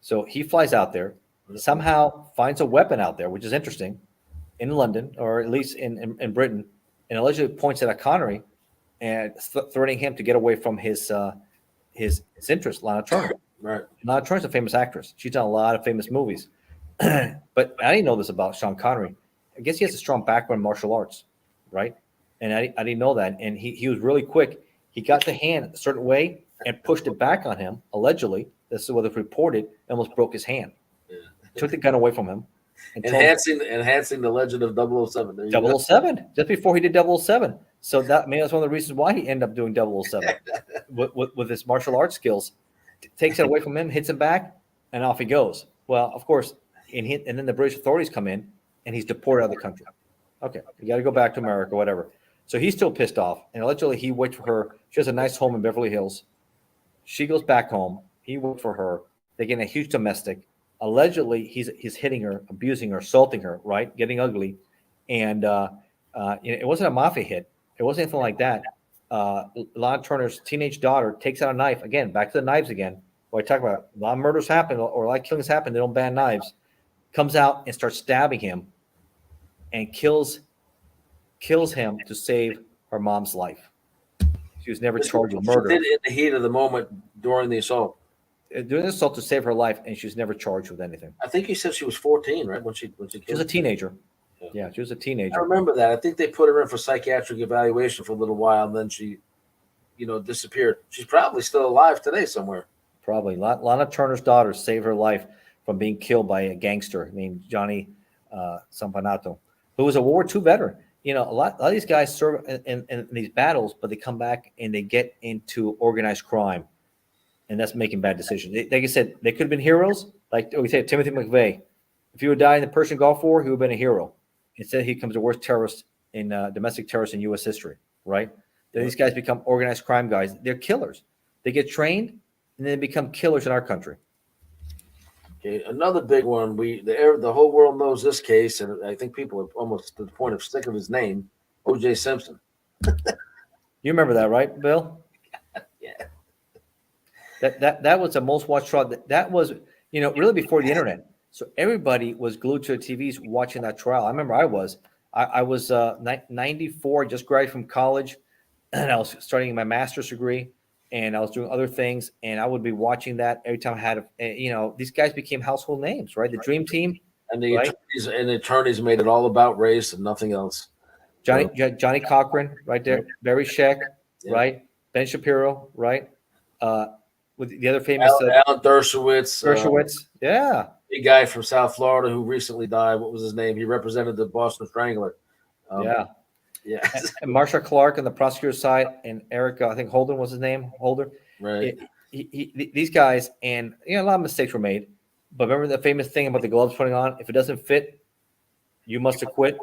So he flies out there, somehow finds a weapon out there, which is interesting, in London, or at least in Britain, and allegedly points it at Connery and threatening him to get away from his interest, Lana Turner. Right. Lana Turner's a famous actress. She's done a lot of famous movies. But I didn't know this about Sean Connery. I guess he has a strong background in martial arts, right? And I didn't know that. And he was really quick. He got the hand a certain way and pushed it back on him, allegedly. This is what it reported, almost broke his hand. Yeah. Took the gun away from him. Enhancing the legend of 007. 007, just before he did 007. So that's one of the reasons why he ended up doing 007 with his martial arts skills. Takes it away from him, hits him back, and off he goes. Well, of course, and then the British authorities come in, and he's deported out of the country. Okay, you got to go back to America, whatever. So he's still pissed off, and allegedly he waits for her. She has a nice home in Beverly Hills. She goes back home. He waits for her. They get a huge domestic. Allegedly, he's hitting her, abusing her, assaulting her, right, getting ugly. And it wasn't a mafia hit. It wasn't anything like that. Lana Turner's teenage daughter takes out a knife. Again, back to the knives again. What I talk about, a lot of murders happen or a lot of killings happen. They don't ban knives. Comes out and starts stabbing him and kills him to save her mom's life. She was never charged with murder. She did it in the heat of the moment during the assault. During the assault to save her life, and she was never charged with anything. I think he said she was 14, right? When she killed She was a teenager. Yeah, she was a teenager. I remember that. I think they put her in for psychiatric evaluation for a little while, and then she, disappeared. She's probably still alive today somewhere. Probably. Lana Turner's daughter saved her life from being killed by a gangster named Johnny Stompanato, who was a World War II veteran. A lot of these guys serve in these battles, but they come back and they get into organized crime, and that's making bad decisions. Like I said, they could have been heroes. Like we said, Timothy McVeigh. If he would die in the Persian Gulf War, he would have been a hero. Instead, he becomes the worst terrorist in domestic terrorist in U.S. history, right? Then these guys become organized crime guys. They're killers. They get trained, and then they become killers in our country. Okay, another big one. The whole world knows this case, and I think people are almost to the point of sick of his name. O.J. Simpson. You remember that, right, Bill? Yeah. That was the most watched trial. That was, really before the internet. So everybody was glued to their TVs watching that trial. I remember I was 94, just graduated from college, and I was starting my master's degree, and I was doing other things, and I would be watching that every time I had these guys became household names, right? The Dream Team. And the right? attorneys made it all about race and nothing else. Johnny Cochran, right there. Yep. Barry Scheck, Yep. right? Ben Shapiro, right? With the other famous Alan Dershowitz, yeah, big guy from South Florida who recently died. What was his name? He represented the Boston Strangler. yeah. Yeah. And Marsha Clark on the prosecutor's side, and Eric, I think Holden was his name, Holder. Right. These guys, and a lot of mistakes were made. But remember the famous thing about the gloves putting on? If it doesn't fit, you must acquit.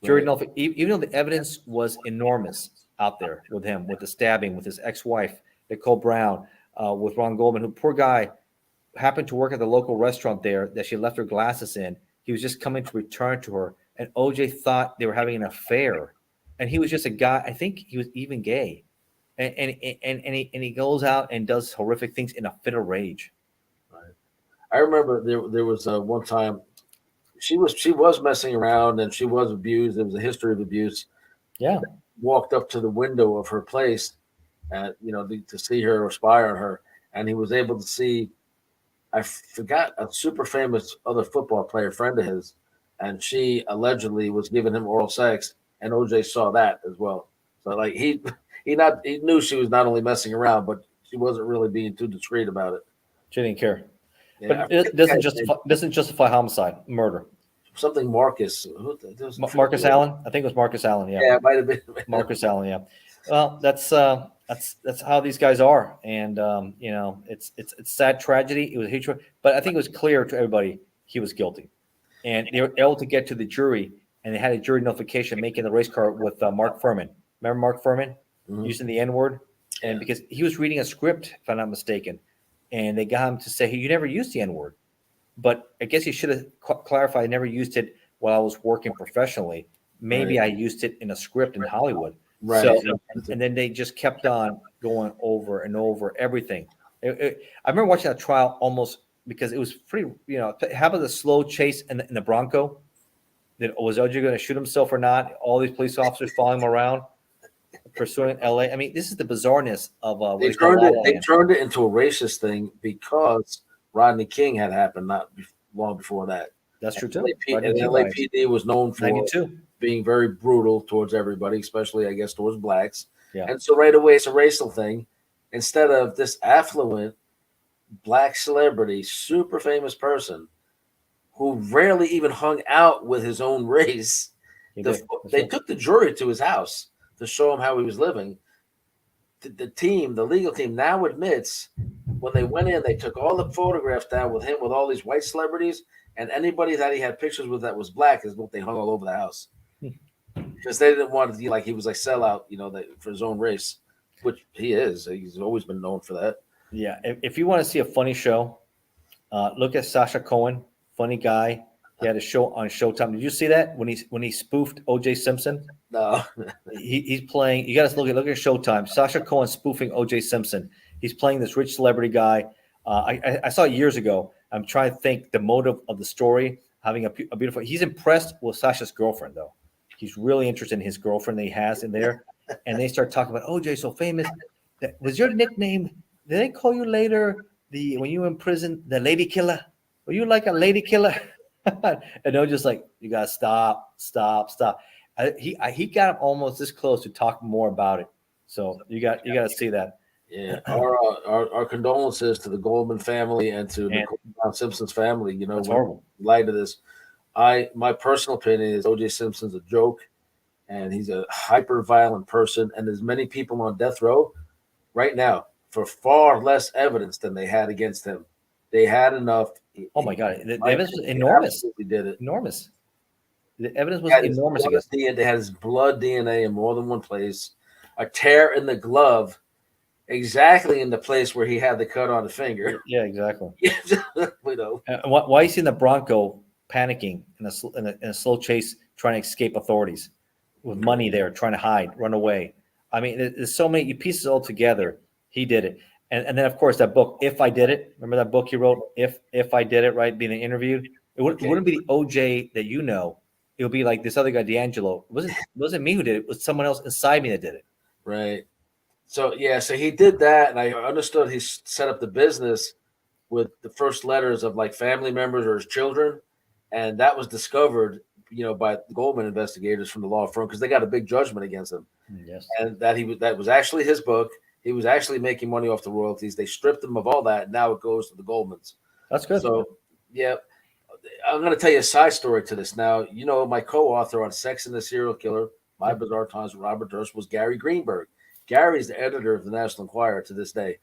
Jury nullification. Even though the evidence was enormous out there with him, with the stabbing, with his ex-wife Nicole Brown, with Ron Goldman, who poor guy happened to work at the local restaurant there that she left her glasses in. He was just coming to return to her, and OJ thought they were having an affair, and he was just a guy. I think he was even gay, and he goes out and does horrific things in a fit of rage. Right. I remember there was one time she was messing around and she was abused. There was a history of abuse. Yeah, walked up to the window of her place, to see her or spy on her, and he was able to see. I forgot a super famous other football player friend of his, and she allegedly was giving him oral sex, and OJ saw that as well. So like he knew she was not only messing around, but she wasn't really being too discreet about it. she didn't care. Yeah, But it doesn't justify homicide, murder. Something Marcus. Marcus Allen, I think it was Marcus Allen. Yeah, it might have been Marcus Allen. Yeah. Well, that's how these guys are, and it's sad tragedy. It was hatred, but I think it was clear to everybody he was guilty, and they were able to get to the jury, and they had a jury notification making the race car with Mark Furman. Remember Mark Furman using the N word, and because he was reading a script, if I'm not mistaken, and they got him to say, "Hey, you never used the N word," but I guess he should have clarified. I never used it while I was working professionionally. Maybe I used it in a script in Hollywood. Right. So, and then they just kept on going over and over everything. I remember watching that trial almost because it was pretty, how about the slow chase in the Bronco? Was OJ going to shoot himself or not? All these police officers following him around, pursuing LA. I mean, this is the bizarreness of they turned it into a racist thing because Rodney King had happened not long before that. That's true too. LAPD was known for 92. being very brutal towards everybody, especially I guess towards blacks. Yeah. And so right away it's a racial thing. Instead of this affluent black celebrity, super famous person who rarely even hung out with his own race, they took the jury to his house to show him how he was living. The legal team now admits when they went in, they took all the photographs down with him with all these white celebrities, and anybody that he had pictures with that was black is what they hung all over the house. Because they didn't want to be like he was like sellout, for his own race, which he is. He's always been known for that. Yeah. If you want to see a funny show, look at Sacha Cohen, funny guy. He had a show on Showtime. Did you see that when he spoofed O.J. Simpson? No. He's playing. You got to look at Showtime. Sacha Cohen spoofing O.J. Simpson. He's playing this rich celebrity guy. I saw it years ago. I'm trying to think the motive of the story. Having a beautiful. He's impressed with Sasha's girlfriend though. He's really interested in his girlfriend that he has in there, and they start talking about OJ so famous. Was your nickname? Did they call you later when you were in prison the lady killer? Were you like a lady killer? And they're just like, you gotta stop. He got almost this close to talk more about it. So you got to see that. Yeah, our condolences to the Goldman family and to Nicole Brown Simpson's family. That's horrible. In light of this, my personal opinion is O.J. Simpson's a joke, and he's a hyper violent person. And there's many people on death row right now for far less evidence than they had against him. They had enough. Oh my God, the evidence was enormous. He did it. Enormous. The evidence was enormous against him. They had his blood DNA in more than one place. A tear in the glove. Exactly in the place where he had the cut on the finger. Yeah, exactly. Why is he in the Bronco panicking in a slow chase, trying to escape authorities, with money there, trying to hide, run away? I mean, there's so many pieces all together. He did it, and then of course that book, If I Did It. Remember that book he wrote, If I Did It, right? Being interviewed. It wouldn't be the OJ that you know. It would be like this other guy, D'Angelo. It wasn't me who did it. It was someone else inside me that did it. Right. So he did that, and I understood he set up the business with the first letters of like family members or his children, and that was discovered, by the Goldman investigators from the law firm because they got a big judgment against him, Yes. and that was actually his book. He was actually making money off the royalties. They stripped him of all that. And now it goes to the Goldmans. That's good. So, yeah, I'm going to tell you a side story to this. Now, my co-author on Sex and the Serial Killer, My Bizarre Times with Robert Durst, was Gary Greenberg. Gary's the editor of the National Enquirer to this day.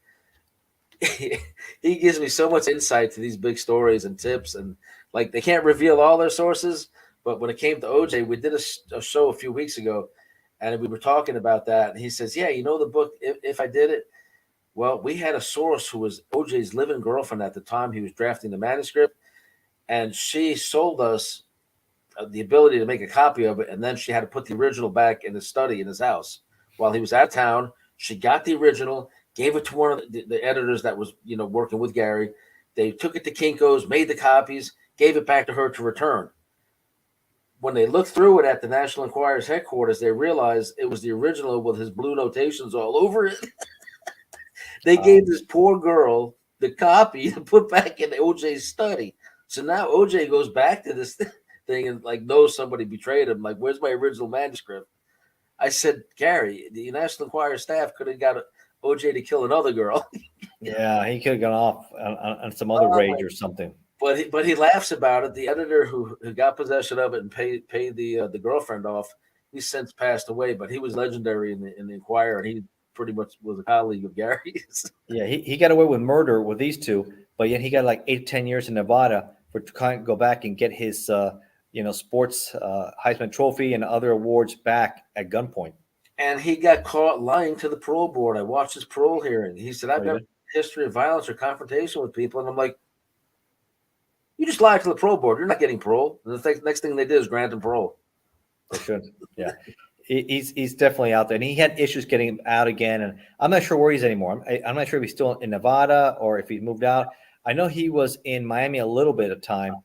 He gives me so much insight to these big stories and tips, and like they can't reveal all their sources. But when it came to OJ, we did a show a few weeks ago, and we were talking about that. And he says, "Yeah, the book. If I did it, well, we had a source who was OJ's living girlfriend at the time he was drafting the manuscript, and she sold us the ability to make a copy of it, and then she had to put the original back in his study in his house while he was out of town. She got the original, gave it to one of the editors that was working with Gary. They took it to Kinko's, made the copies, gave it back to her to return. When they looked through it at the National Enquirer's headquarters, they realized it was the original with his blue notations all over it. They gave this poor girl the copy to put back in OJ's study. So now OJ goes back to this thing and knows somebody betrayed him. Like, where's my original manuscript? I said, Gary, the National Enquirer staff could have got OJ to kill another girl. Yeah, he could have gone off on some other rage or something. But he laughs about it. The editor who got possession of it and paid the girlfriend off, he's since passed away. But he was legendary in the Enquirer, and he pretty much was a colleague of Gary's. Yeah, he got away with murder with these two, but yet he got like 8-10 years in Nevada for trying to go back and get his sports Heisman Trophy and other awards back at gunpoint. And he got caught lying to the parole board. I watched his parole hearing. He said, I've got a history of violence or confrontation with people. And I'm like, you just lied to the parole board. You're not getting parole. And the next thing they did is grant him parole. They should. Yeah. He's definitely out there. And he had issues getting him out again. And I'm not sure where he's anymore. I'm not sure if he's still in Nevada or if he moved out. I know he was in Miami a little bit of time,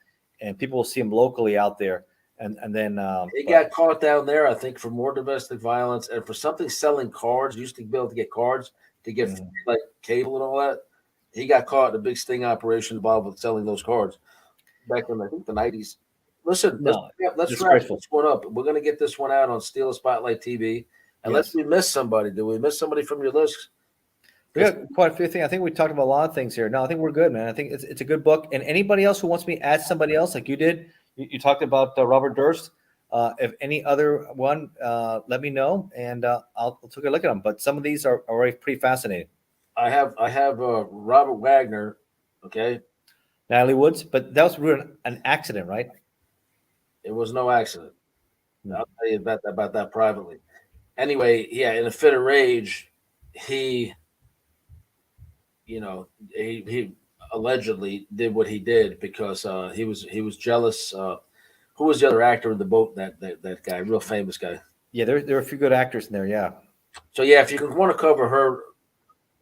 and people will see him locally out there. And then he got caught down there, I think, for more domestic violence and for something selling cards. He used to be able to get cards to get like cable and all that. He got caught in a big sting operation involved with selling those cards back in, I think, the 90s. Listen, let's wrap this one up. We're going to get this one out on Steel Spotlight TV. Unless we miss somebody. Do we miss somebody from your list? We got quite a few things. I think we talked about a lot of things here. No, I think we're good, man. I think it's a good book. And anybody else who wants me to add somebody else like you did, you talked about Robert Durst. If any other one, let me know, and I'll take a look at them. But some of these are already pretty fascinating. I have Robert Wagner, okay? Natalie Woods, but that was really an accident, right? It was no accident. I'll tell you about that privately. Anyway, yeah, in a fit of rage, he allegedly did what he did because he was jealous. Who was the other actor in the boat? That guy, real famous guy. Yeah, there are a few good actors in there. Yeah. So yeah, if you want to cover her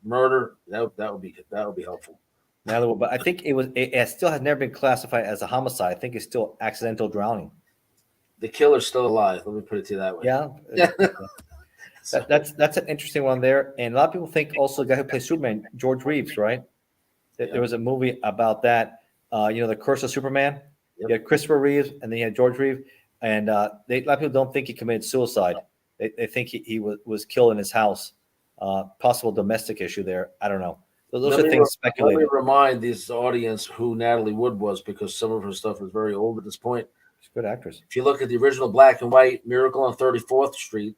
murder, that would be helpful. But I think it still has never been classified as a homicide. I think it's still accidental drowning. The killer's still alive. Let me put it to you that way. Yeah. That's an interesting one there. And a lot of people think also the guy who plays Superman, George Reeves, right? There was a movie about that. The Curse of Superman. Yep. You had Christopher Reeves, and then you had George Reeves. And a lot of people don't think he committed suicide. They think he was killed in his house. Possible domestic issue there. I don't know. Those are things speculated. Let me remind this audience who Natalie Wood was, because some of her stuff is very old at this point. She's a good actress. If you look at the original black and white Miracle on 34th Street,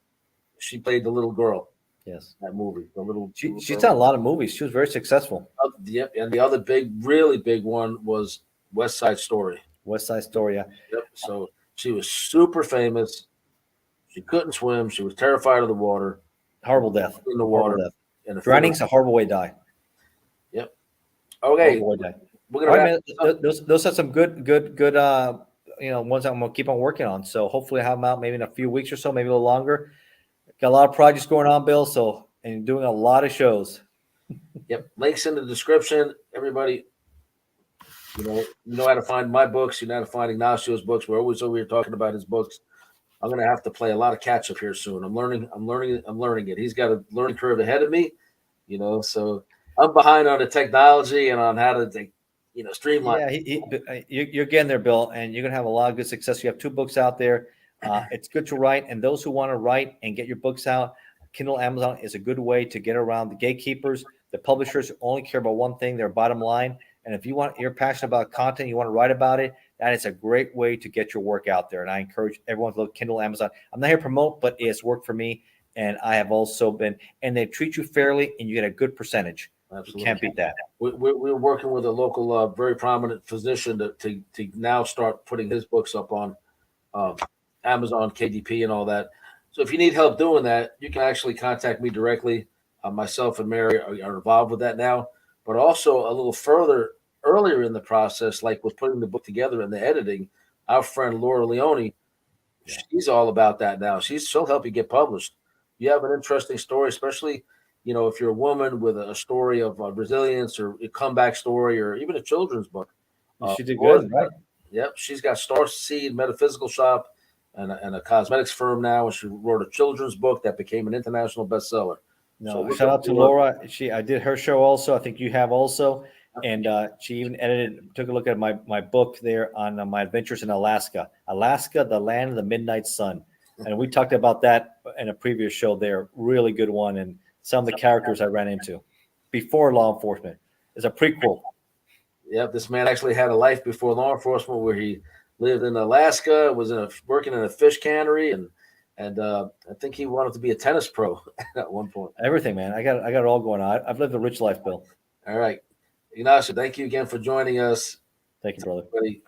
she played the little girl. Yes. That movie. She's done a lot of movies. She was very successful. Yep. And the other really big one was West Side Story. West Side Story, yeah. Yep. So she was super famous. She couldn't swim. She was terrified of the water. Horrible death. In the water. Drowning's a horrible way to die. Yep. Okay. We're gonna those are some good ones I'm gonna keep on working on. So hopefully I have them out maybe in a few weeks or so, maybe a little longer. Got a lot of projects going on, Bill. And doing a lot of shows. Yep. Links in the description. Everybody, you know how to find my books. You know how to find Ignacio's books. We're always over here talking about his books. I'm going to have to play a lot of catch up here soon. I'm learning it. He's got a learning curve ahead of me, so I'm behind on the technology and on how to streamline. Yeah, you're getting there, Bill, and you're gonna have a lot of good success. You have 2 books out there. It's good to write, and those who want to write and get your books out, Kindle, Amazon is a good way to get around the gatekeepers, the publishers who only care about one thing, their bottom line. And if you're passionate about content, you want to write about it, that is a great way to get your work out there. And I encourage everyone to look Kindle, Amazon. I'm not here to promote, but it's worked for me, and I have also been. And they treat you fairly, and you get a good percentage. Absolutely. You can't beat that. We're working with a local, very prominent physician to now start putting his books up on Amazon, KDP, and all that. So if you need help doing that, you can actually contact me directly. Myself and Mary are involved with that now, but also a little further earlier in the process, like with putting the book together and the editing, our friend Laura Leone, she's all about that now. She'll help you get published. You have an interesting story, especially, if you're a woman with a story of resilience or a comeback story or even a children's book. She did good, right? Yep. She's got Star Seed Metaphysical Shop and a cosmetics firm now. And she wrote a children's book that became an international bestseller. No, so shout out to Laura. I did her show also. I think you have also. And she even took a look at my book there on my adventures in Alaska, the land of the midnight sun. And we talked about that in a previous show there. Really good one. And some of the characters I ran into before law enforcement. It's a prequel. Yep. This man actually had a life before law enforcement where he lived in Alaska, was working in a fish cannery, and I think he wanted to be a tennis pro at one point. Everything, man. I got it all going on. I've lived a rich life, Bill. All right. Ignacio, thank you again for joining us. Thank you, brother. Everybody,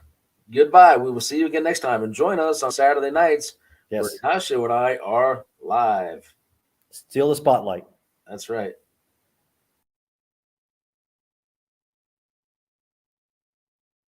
goodbye. We will see you again next time. And join us on Saturday nights where Ignacio and I are live. Steal the spotlight. That's right.